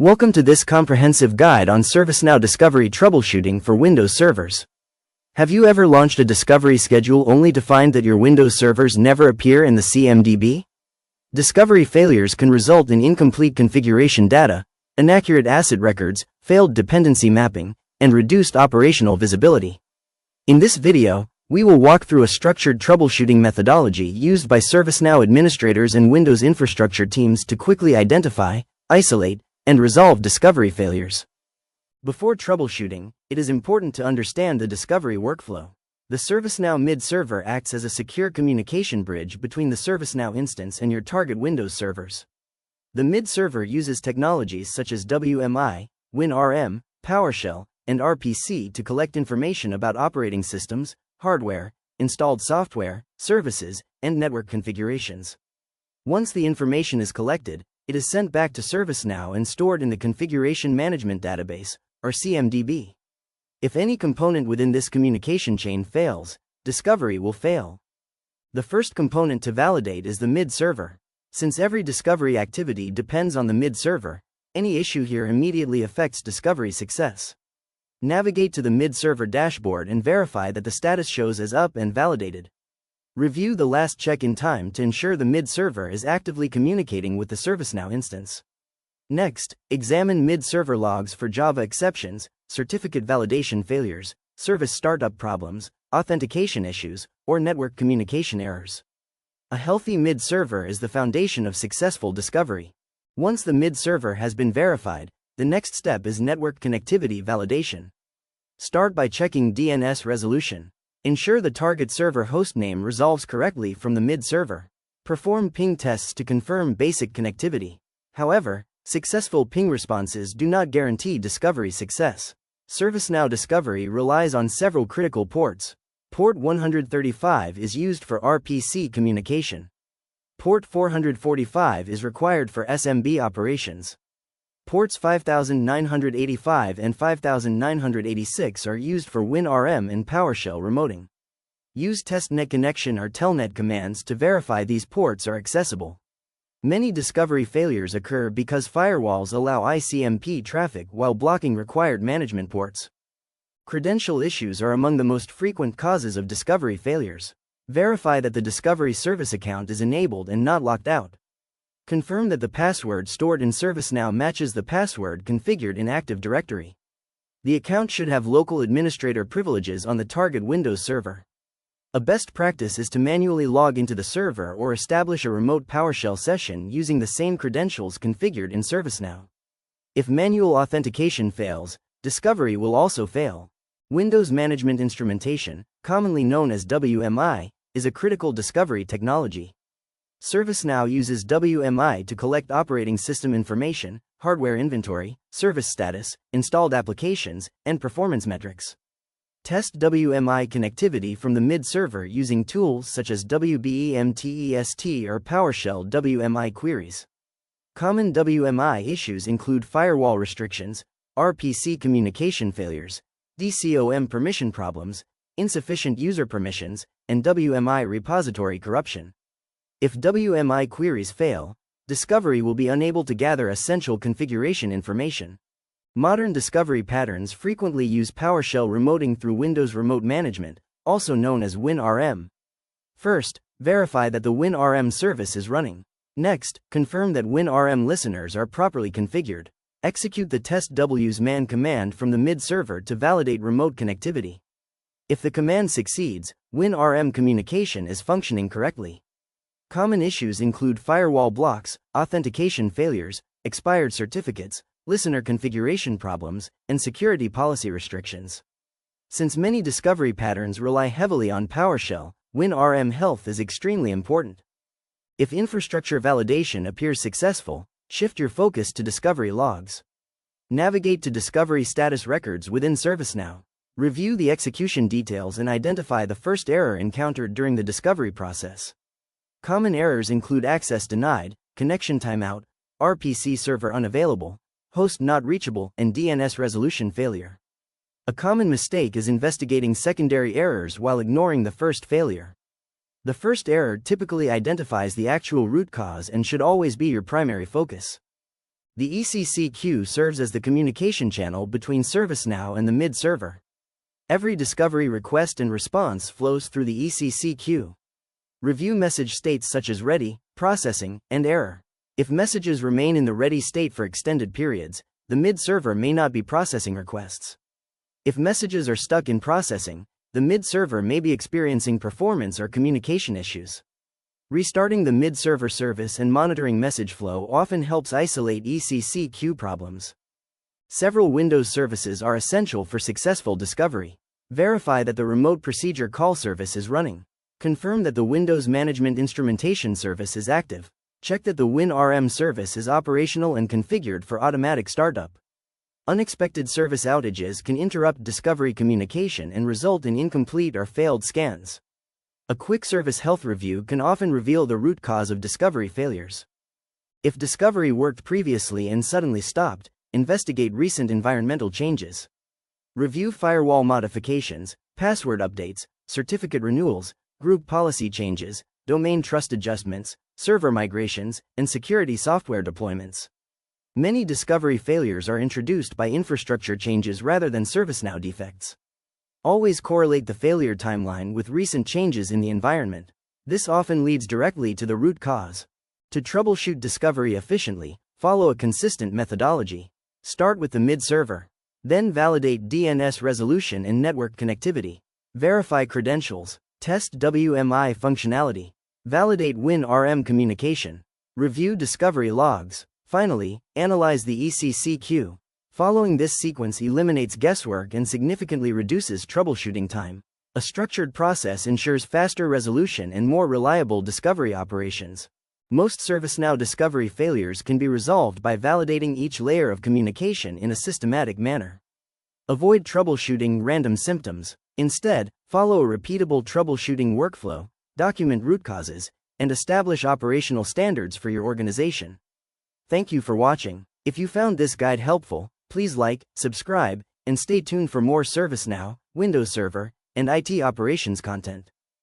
Welcome to this comprehensive guide on ServiceNow Discovery Troubleshooting for Windows servers. Have you ever launched a discovery schedule only to find that your Windows servers never appear in the CMDB? Discovery failures can result in incomplete configuration data, inaccurate asset records, failed dependency mapping, and reduced operational visibility. In this video, we will walk through a structured troubleshooting methodology used by ServiceNow administrators and Windows infrastructure teams to quickly identify, isolate, and resolve discovery failures. Before troubleshooting, it is important to understand the discovery workflow. The ServiceNow MID server acts as a secure communication bridge between the ServiceNow instance and your target Windows servers. The MID server uses technologies such as WMI, WinRM, PowerShell, and RPC to collect information about operating systems, hardware, installed software, services, and network configurations. Once the information is collected, it is sent back to ServiceNow and stored in the Configuration Management Database, or CMDB. If any component within this communication chain fails, discovery will fail. The first component to validate is the MID server. Since every discovery activity depends on the MID server, any issue here immediately affects discovery success. Navigate to the MID server dashboard and verify that the status shows as up and validated. Review the last check-in time to ensure the MID server is actively communicating with the ServiceNow instance. Next, examine MID server logs for Java exceptions, certificate validation failures, service startup problems, authentication issues, or network communication errors. A healthy MID server is the foundation of successful discovery. Once the MID server has been verified, the next step is network connectivity validation. Start by checking DNS resolution. Ensure the target server hostname resolves correctly from the MID server. Perform ping tests to confirm basic connectivity. However, successful ping responses do not guarantee discovery success. ServiceNow Discovery relies on several critical ports. Port 135 is used for RPC communication. Port 445 is required for SMB operations. Ports 5985 and 5986 are used for WinRM and PowerShell remoting. Use testnet connection or telnet commands to verify these ports are accessible. Many discovery failures occur because firewalls allow ICMP traffic while blocking required management ports. Credential issues are among the most frequent causes of discovery failures. Verify that the discovery service account is enabled and not locked out. Confirm that the password stored in ServiceNow matches the password configured in Active Directory. The account should have local administrator privileges on the target Windows server. A best practice is to manually log into the server or establish a remote PowerShell session using the same credentials configured in ServiceNow. If manual authentication fails, discovery will also fail. Windows Management Instrumentation, commonly known as WMI, is a critical discovery technology. ServiceNow uses WMI to collect operating system information, hardware inventory, service status, installed applications, and performance metrics. Test WMI connectivity from the MID server using tools such as WBEMTEST or PowerShell WMI queries. Common WMI issues include firewall restrictions, RPC communication failures, DCOM permission problems, insufficient user permissions, and WMI repository corruption. If WMI queries fail, discovery will be unable to gather essential configuration information. Modern discovery patterns frequently use PowerShell remoting through Windows Remote Management, also known as WinRM. First, verify that the WinRM service is running. Next, confirm that WinRM listeners are properly configured. Execute the test wsman command from the MID server to validate remote connectivity. If the command succeeds, WinRM communication is functioning correctly. Common issues include firewall blocks, authentication failures, expired certificates, listener configuration problems, and security policy restrictions. Since many discovery patterns rely heavily on PowerShell, WinRM health is extremely important. If infrastructure validation appears successful, shift your focus to discovery logs. Navigate to discovery status records within ServiceNow. Review the execution details and identify the first error encountered during the discovery process. Common errors include access denied, connection timeout, RPC server unavailable, host not reachable, and DNS resolution failure. A common mistake is investigating secondary errors while ignoring the first failure. The first error typically identifies the actual root cause and should always be your primary focus. The ECC queue serves as the communication channel between ServiceNow and the mid server. Every discovery request and response flows through the ECC queue. Review message states such as ready, processing, and error. If messages remain in the ready state for extended periods, the mid server may not be processing requests. If messages are stuck in processing, the mid server may be experiencing performance or communication issues. Restarting the mid server service and monitoring message flow often helps isolate ECC queue problems. Several Windows services are essential for successful discovery. Verify that the remote procedure call service is running. Confirm that the Windows Management Instrumentation service is active. Check that the WinRM service is operational and configured for automatic startup. Unexpected service outages can interrupt discovery communication and result in incomplete or failed scans. A quick service health review can often reveal the root cause of discovery failures. If discovery worked previously and suddenly stopped, investigate recent environmental changes. Review firewall modifications, password updates, certificate renewals, group policy changes, domain trust adjustments, server migrations, and security software deployments. Many discovery failures are introduced by infrastructure changes rather than ServiceNow defects. Always correlate the failure timeline with recent changes in the environment. This often leads directly to the root cause. To troubleshoot discovery efficiently, follow a consistent methodology. Start with the mid server. Then validate DNS resolution and network connectivity. Verify credentials. Test WMI functionality. Validate WinRM communication. Review discovery logs. Finally, analyze the ECC queue. Following this sequence eliminates guesswork and significantly reduces troubleshooting time. A structured process ensures faster resolution and more reliable discovery operations. Most ServiceNow discovery failures can be resolved by validating each layer of communication in a systematic manner. Avoid troubleshooting random symptoms. Instead, follow a repeatable troubleshooting workflow, document root causes, and establish operational standards for your organization. Thank you for watching. If you found this guide helpful, please like, subscribe, and stay tuned for more ServiceNow, Windows Server, and IT operations content.